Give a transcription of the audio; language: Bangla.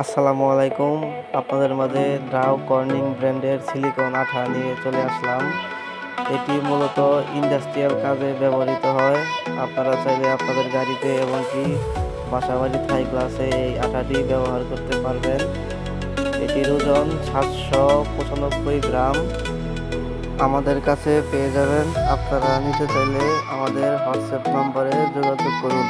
আসসালামু আলাইকুম। আপনাদের মাঝে ড্রাউ কর্নিং ব্র্যান্ডের সিলিকন আঠা নিয়ে চলে আসলাম। এটি মূলত ইন্ডাস্ট্রিয়াল কাজে ব্যবহৃত হয়। আপনারা চাইলে আপনাদের গাড়িতে এবং কি বাসাবাড়ি থাই গ্লাসে এই আঠাটি ব্যবহার করতে পারবেন। এটির ওজন 795 গ্রাম। আমাদের কাছে পেয়ে যাবেন। আপনারা নিতে চাইলে আমাদের হোয়াটসঅ্যাপ নম্বরে যোগাযোগ করুন।